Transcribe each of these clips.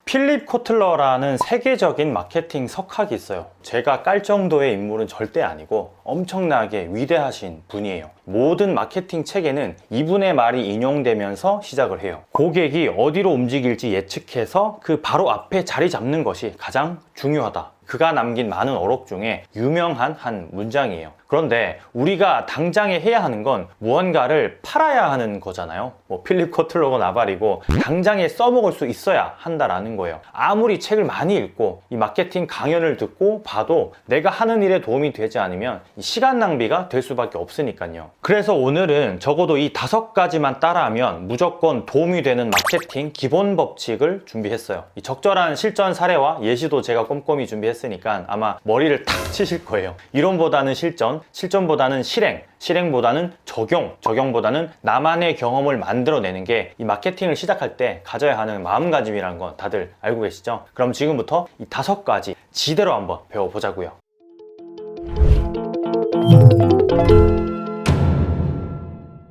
필립 코틀러라는 세계적인 마케팅 석학이 있어요. 제가 깔 정도의 인물은 절대 아니고 엄청나게 위대하신 분이에요. 모든 마케팅 책에는 이분의 말이 인용되면서 시작을 해요. 고객이 어디로 움직일지 예측해서 그 바로 앞에 자리 잡는 것이 가장 중요하다. 그가 남긴 많은 어록 중에 유명한 한 문장이에요. 그런데 우리가 당장에 해야 하는 건 무언가를 팔아야 하는 거잖아요. 필립 코틀러가 나발이고 당장에 써먹을 수 있어야 한다라는 거예요. 아무리 책을 많이 읽고 이 마케팅 강연을 듣고 봐도 내가 하는 일에 도움이 되지 않으면 시간 낭비가 될 수밖에 없으니까요. 그래서 오늘은 적어도 이 5가지만 따라하면 무조건 도움이 되는 마케팅 기본 법칙을 준비했어요. 이 적절한 실전 사례와 예시도 제가 꼼꼼히 준비했으니까 아마 머리를 탁 치실 거예요. 이론보다는 실전, 실전보다는 실행, 실행보다는 적용, 적용보다는 나만의 경험을 만들어내는 게 이 마케팅을 시작할 때 가져야 하는 마음가짐이라는 건 다들 알고 계시죠? 그럼 지금부터 이 5가지 지대로 한번 배워보자고요.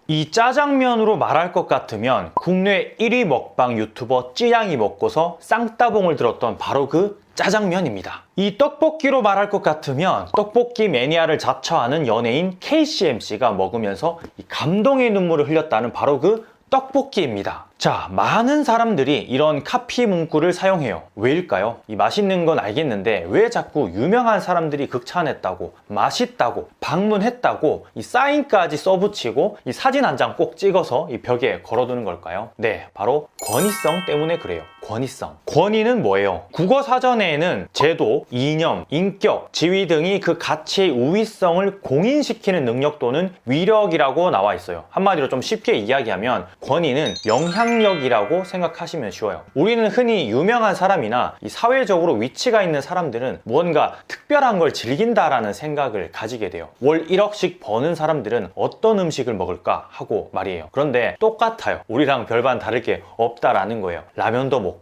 이 짜장면으로 말할 것 같으면 국내 1위 먹방 유튜버 찌양이 먹고서 쌍따봉을 들었던 바로 그 짜장면입니다. 이 떡볶이로 말할 것 같으면 떡볶이 매니아를 자처하는 연예인 KCMC가 먹으면서 이 감동의 눈물을 흘렸다는 바로 그 떡볶이입니다. 자, 많은 사람들이 이런 카피 문구를 사용해요. 왜일까요? 이 맛있는 건 알겠는데 왜 자꾸 유명한 사람들이 극찬했다고, 맛있다고, 방문했다고 이 사인까지 써붙이고 이 사진 한 장 꼭 찍어서 이 벽에 걸어두는 걸까요? 네, 바로 권위성 때문에 그래요. 권위성. 권위는 뭐예요? 국어 사전에는 제도, 이념, 인격, 지위 등이 그 가치의 우위성을 공인시키는 능력 또는 위력이라고 나와 있어요. 한마디로 좀 쉽게 이야기하면 권위는 영향력이라고 생각하시면 쉬워요. 우리는 흔히 유명한 사람이나 이 사회적으로 위치가 있는 사람들은 무언가 특별한 걸 즐긴다라는 생각을 가지게 돼요. 월 1억씩 버는 사람들은 어떤 음식을 먹을까 하고 말이에요. 그런데 똑같아요. 우리랑 별반 다를 게 없다라는 거예요. 라면도 먹고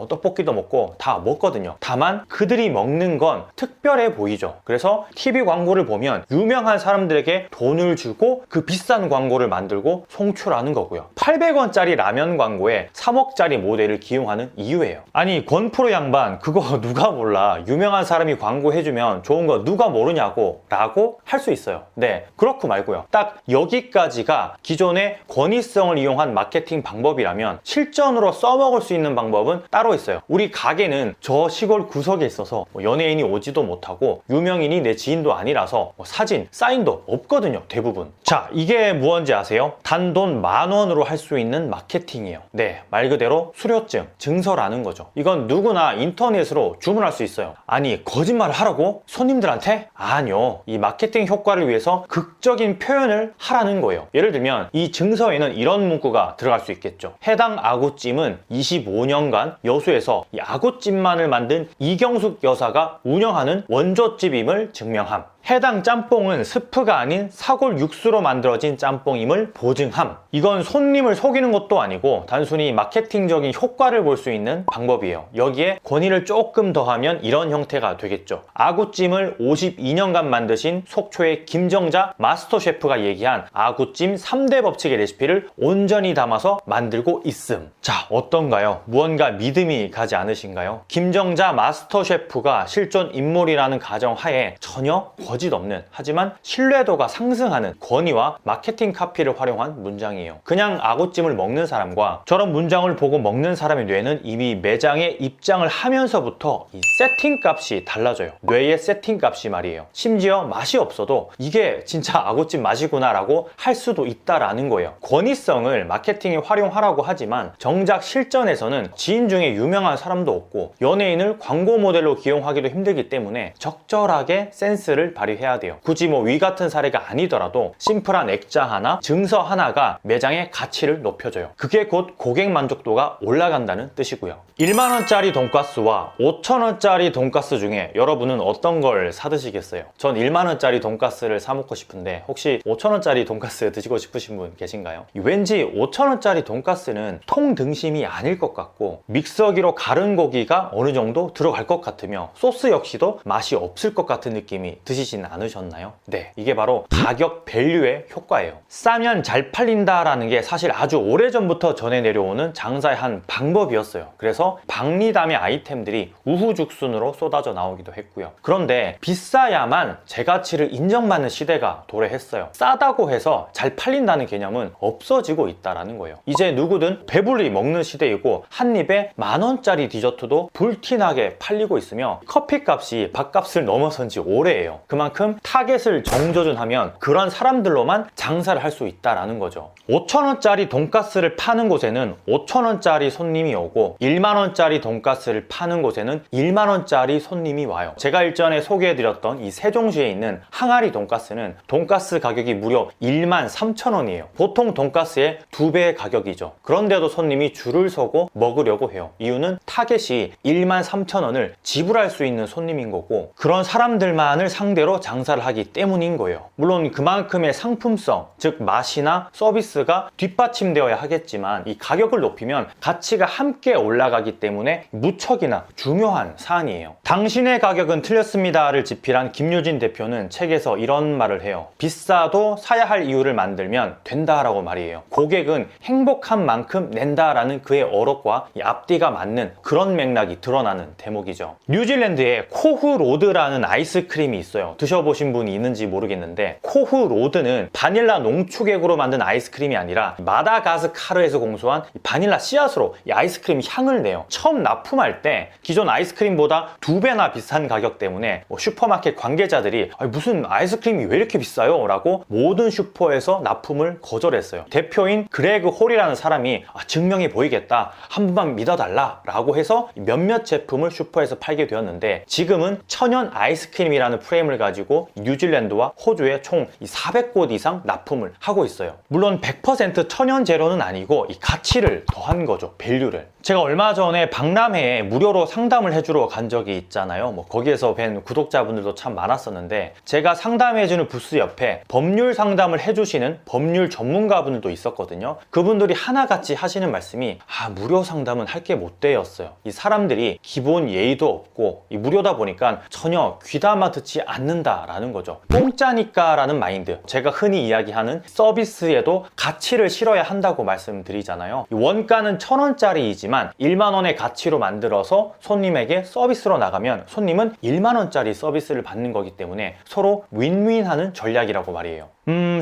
떡볶이도 먹고 다 먹거든요. 다만 그들이 먹는 건 특별해 보이죠. 그래서 TV 광고를 보면 유명한 사람들에게 돈을 주고 그 비싼 광고를 만들고 송출하는 거고요. 800원짜리 라면 광고에 3억짜리 모델을 기용하는 이유예요. 아니 권프로 양반 그거 누가 몰라. 유명한 사람이 광고해주면 좋은 거 누가 모르냐고 라고 할 수 있어요. 네, 그렇고 말고요. 딱 여기까지가 기존의 권위성을 이용한 마케팅 방법이라면 실전으로 써먹을 수 있는 방법은 따로 있어요. 우리 가게는 저 시골 구석에 있어서 연예인이 오지도 못하고 유명인이 내 지인도 아니라서 사진, 사인도 없거든요. 대부분. 자, 이게 무언지 아세요? 단돈 10,000원으로 할 수 있는 마케팅이에요. 네, 말 그대로 수료증, 증서라는 거죠. 이건 누구나 인터넷으로 주문할 수 있어요. 아니, 거짓말을 하라고? 손님들한테? 아니요. 이 마케팅 효과를 위해서 극적인 표현을 하라는 거예요. 예를 들면 이 증서에는 이런 문구가 들어갈 수 있겠죠. 해당 아구찜은 25년간 여수에서 이 아구찜만을 만든 이경숙 여사가 운영하는 원조집임을 증명함. 해당 짬뽕은 스프가 아닌 사골 육수로 만들어진 짬뽕임을 보증함. 이건 손님을 속이는 것도 아니고 단순히 마케팅적인 효과를 볼 수 있는 방법이에요. 여기에 권위를 조금 더하면 이런 형태가 되겠죠. 아구찜을 52년간 만드신 속초의 김정자 마스터 셰프가 얘기한 아구찜 3대 법칙의 레시피를 온전히 담아서 만들고 있음. 자, 어떤가요? 무언가 믿음이 가지 않으신가요? 김정자 마스터 셰프가 실존 인물이라는 가정하에 전혀 거짓 없는, 하지만 신뢰도가 상승하는 권위와 마케팅 카피를 활용한 문장이에요. 그냥 아구찜을 먹는 사람과 저런 문장을 보고 먹는 사람의 뇌는 이미 매장에 입장을 하면서부터 이 세팅 값이 달라져요. 뇌의 세팅 값이 말이에요. 심지어 맛이 없어도 이게 진짜 아구찜 맛이구나 라고 할 수도 있다라는 거예요. 권위성을 마케팅에 활용하라고 하지만 정작 실전에서는 지인 중에 유명한 사람도 없고 연예인을 광고 모델로 기용하기도 힘들기 때문에 적절하게 센스를 발휘해야 돼요. 굳이 위 같은 사례가 아니더라도 심플한 액자 하나, 증서 하나가 매장의 가치를 높여줘요. 그게 곧 고객 만족도가 올라간다는 뜻이고요. 1만원짜리 돈가스와 5천원짜리 돈가스 중에 여러분은 어떤 걸 사드시겠어요? 전 1만원짜리 돈가스를 사 먹고 싶은데 혹시 5천원짜리 돈가스 드시고 싶으신 분 계신가요? 왠지 5천원짜리 돈가스는 통등심이 아닐 것 같고 믹서기로 갈은 고기가 어느 정도 들어갈 것 같으며 소스 역시도 맛이 없을 것 같은 느낌이 드시죠? 느끼시진 않으셨나요? 네, 이게 바로 가격 밸류의 효과예요. 싸면 잘 팔린다라는 게 사실 아주 오래전부터 전해 내려오는 장사의 한 방법이었어요. 그래서 박리담의 아이템들이 우후죽순으로 쏟아져 나오기도 했고요. 그런데 비싸야만 제 가치를 인정받는 시대가 도래했어요. 싸다고 해서 잘 팔린다는 개념은 없어지고 있다라는 거예요. 이제 누구든 배불리 먹는 시대이고 한 입에 10,000원짜리 디저트도 불티나게 팔리고 있으며 커피값이 밥값을 넘어선 지 오래예요. 그만큼 타겟을 정조준하면 그런 사람들로만 장사를 할 수 있다라는 거죠. 5,000원짜리 돈가스를 파는 곳에는 5,000원짜리 손님이 오고 10,000원짜리 돈가스를 파는 곳에는 10,000원짜리 손님이 와요. 제가 일전에 소개해드렸던 이 세종시에 있는 항아리 돈가스는 돈가스 가격이 무려 13,000원이에요. 보통 돈가스의 2배의 가격이죠. 그런데도 손님이 줄을 서고 먹으려고 해요. 이유는 타겟이 13,000원을 지불할 수 있는 손님인 거고 그런 사람들만을 상대로 장사를 하기 때문인 거예요. 물론 그만큼의 상품성, 즉 맛이나 서비스가 뒷받침되어야 하겠지만 이 가격을 높이면 가치가 함께 올라가기 때문에 무척이나 중요한 사안이에요. 당신의 가격은 틀렸습니다를 집필한 김유진 대표는 책에서 이런 말을 해요. 비싸도 사야 할 이유를 만들면 된다라고 말이에요. 고객은 행복한 만큼 낸다라는 그의 어록과 이 앞뒤가 맞는 그런 맥락이 드러나는 대목이죠. 뉴질랜드에 코흐 로드라는 아이스크림이 있어요. 드셔보신 분이 있는지 모르겠는데 코흐 로드는 바닐라 농축액으로 만든 아이스크림이 아니라 마다가스카르에서 공수한 바닐라 씨앗으로 이 아이스크림 향을 내요. 처음 납품할 때 기존 아이스크림보다 2배나 비싼 가격 때문에 슈퍼마켓 관계자들이 무슨 아이스크림이 왜 이렇게 비싸요? 라고 모든 슈퍼에서 납품을 거절했어요. 대표인 그레그 홀이라는 사람이 증명해 보이겠다, 한 번만 믿어달라 라고 해서 몇몇 제품을 슈퍼에서 팔게 되었는데 지금은 천연 아이스크림이라는 프레임을 가지고 뉴질랜드와 호주에 총 400곳 이상 납품을 하고 있어요. 물론 100% 천연 재료는 아니고 이 가치를 더한 거죠. 밸류를. 제가 얼마 전에 박람회에 무료로 상담을 해주러 간 적이 있잖아요. 거기에서 뵌 구독자분들도 참 많았었는데 제가 상담해주는 부스 옆에 법률 상담을 해주시는 법률 전문가분들도 있었거든요. 그분들이 하나같이 하시는 말씀이 무료 상담은 할 게 못 되었어요. 이 사람들이 기본 예의도 없고 무료다 보니까 전혀 귀담아 듣지 않는다라는 거죠. 공짜니까 라는 마인드, 제가 흔히 이야기하는 서비스에도 가치를 실어야 한다고 말씀드리잖아요. 원가는 1,000원짜리이지만 10,000원의 가치로 만들어서 손님에게 서비스로 나가면 손님은 10,000원짜리 서비스를 받는 거기 때문에 서로 윈윈하는 전략이라고 말이에요.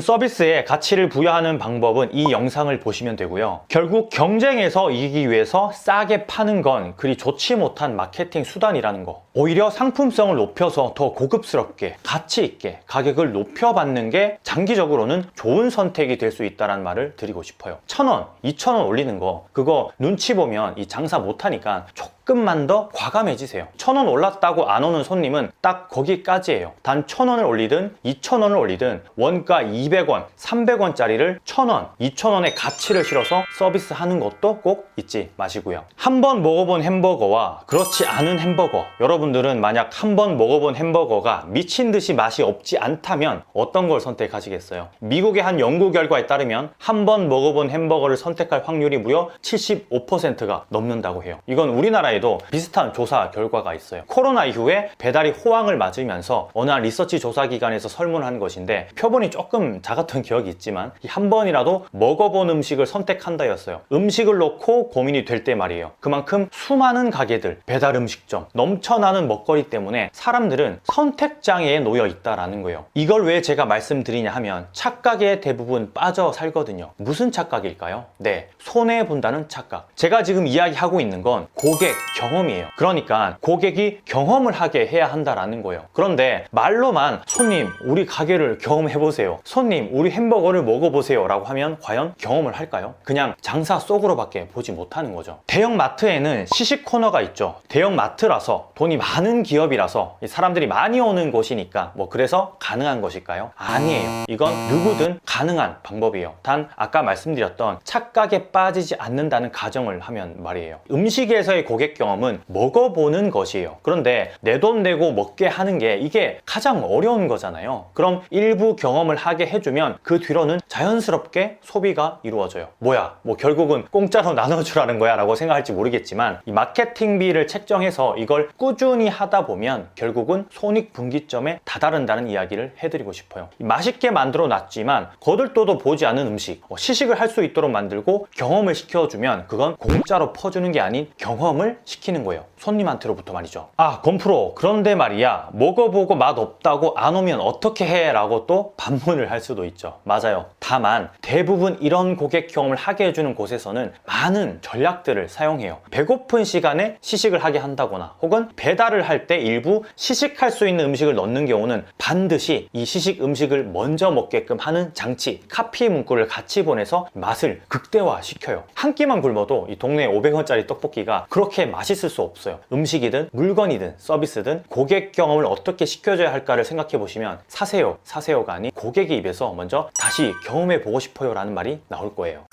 서비스에 가치를 부여하는 방법은 이 영상을 보시면 되고요. 결국 경쟁에서 이기기 위해서 싸게 파는 건 그리 좋지 못한 마케팅 수단이라는 거. 오히려 상품성을 높여서 더 고급스럽게 가치 있게 가격을 높여받는 게 장기적으로는 좋은 선택이 될 수 있다는 말을 드리고 싶어요. 1,000원, 2,000원 올리는 거 그거 눈치 보면 이 장사 못하니까 조금만 더 과감해지세요. 1,000원 올랐다고 안 오는 손님은 딱 거기까지예요. 단 1,000원을 올리든 2,000원을 올리든 원가 200원, 300원짜리를 1,000원, 2,000원의 가치를 실어서 서비스하는 것도 꼭 잊지 마시고요. 한 번 먹어본 햄버거와 그렇지 않은 햄버거, 여러분들은 만약 한 번 먹어본 햄버거가 미친 듯이 맛이 없지 않다면 어떤 걸 선택하시겠어요? 미국의 한 연구 결과에 따르면 한 번 먹어본 햄버거를 선택할 확률이 무려 75%가 넘는다고 해요. 이건 우리나라에도 비슷한 조사 결과가 있어요. 코로나 이후에 배달이 호황을 맞으면서 어느 한 리서치 조사기관에서 설문한 것인데 표본이 조금 작았던 기억이 있지만 한 번이라도 먹어본 음식을 선택한다였어요. 음식을 놓고 고민이 될 때 말이에요. 그만큼 수많은 가게들, 배달 음식점, 넘쳐나는 먹거리 때문에 사람들은 선택장애에 놓여 있다라는 거예요. 이걸 왜 제가 말씀드리냐 하면 착각에 대부분 빠져 살거든요. 무슨 착각일까요? 네, 손해본다는 착각. 제가 지금 이야기하고 있는 건 고객 경험이에요. 그러니까 고객이 경험을 하게 해야 한다라는 거예요. 그런데 말로만 손님 우리 가게를 경험해보세요, 손님 우리 햄버거를 먹어보세요 라고 하면 과연 경험을 할까요? 그냥 장사 속으로밖에 보지 못하는 거죠. 대형 마트에는 시식 코너가 있죠. 대형 마트라서 돈이 많은 기업이라서 사람들이 많이 오는 곳이니까 그래서 가능한 것일까요? 아니에요. 이건 누구든 가능한 방법이에요. 단 아까 말씀드렸던 착각에 빠지지 않는다는 가정을 하면 말이에요. 음식에서의 고객 경험은 먹어보는 것이에요. 그런데 내 돈 내고 먹게 하는 게 이게 가장 어려운 거잖아요. 그럼 일부 경험을 하게 해주면 그 뒤로는 자연스럽게 소비가 이루어져요. 뭐야, 뭐 결국은 공짜로 나눠주라는 거야 라고 생각할지 모르겠지만, 이 마케팅비를 책정해서 이걸 꾸준히 하다 보면 결국은 손익분기점에 다다른다는 이야기를 해드리고 싶어요. 맛있게 만들어 놨지만 거들떠도 보지 않은 음식, 시식을 할 수 있도록 만들고 경험을 시켜주면 그건 공짜로 퍼주는 게 아닌 경험을 시키는 거예요. 손님한테로부터 말이죠. 아, 건프로, 그런데 말이야, 먹어보고 맛없다고 안 오면 어떻게 해? 라고 또 반문을 할 수도 있죠. 맞아요. 다만 대부분 이런 고객 경험을 하게 해주는 곳에서는 많은 전략들을 사용해요. 배고픈 시간에 시식을 하게 한다거나, 혹은 배달을 할 때 일부 시식할 수 있는 음식을 넣는 경우는 반드시 이 시식 음식을 먼저 먹게끔 하는 장치, 카피 문구를 같이 보내서 맛을 극대화시켜요. 한 끼만 굶어도 이 동네 500원짜리 떡볶이가 그렇게 맛있을 수 없어요. 음식이든 물건이든 서비스든 고객 경험을 어떻게 시켜줘야 할까를 생각해 보시면 사세요가 아닌 고객의 입에서 먼저 다시 경험해 보고 싶어요 라는 말이 나올 거예요.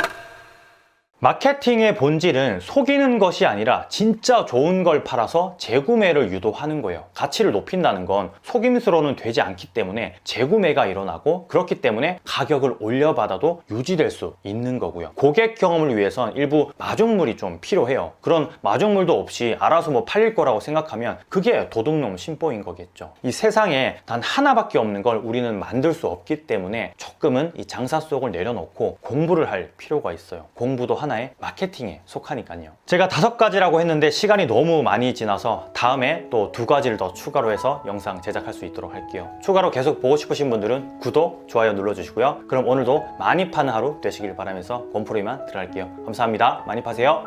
마케팅의 본질은 속이는 것이 아니라 진짜 좋은 걸 팔아서 재구매를 유도하는 거예요. 가치를 높인다는 건 속임수로는 되지 않기 때문에 재구매가 일어나고, 그렇기 때문에 가격을 올려받아도 유지될 수 있는 거고요. 고객 경험을 위해선 일부 마중물이 좀 필요해요. 그런 마중물도 없이 알아서 뭐 팔릴 거라고 생각하면 그게 도둑놈 심보인 거겠죠. 이 세상에 단 하나밖에 없는 걸 우리는 만들 수 없기 때문에 조금은 이 장사 속을 내려놓고 공부를 할 필요가 있어요. 공부도 하나의 마케팅에 속하니까요. 제가 5가지라고 했는데 시간이 너무 많이 지나서 다음에 또 2가지를 더 추가로 해서 영상 제작할 수 있도록 할게요. 추가로 계속 보고 싶으신 분들은 구독, 좋아요 눌러주시고요. 그럼 오늘도 많이 파는 하루 되시길 바라면서 건프로 이만 들어갈게요. 감사합니다. 많이 파세요.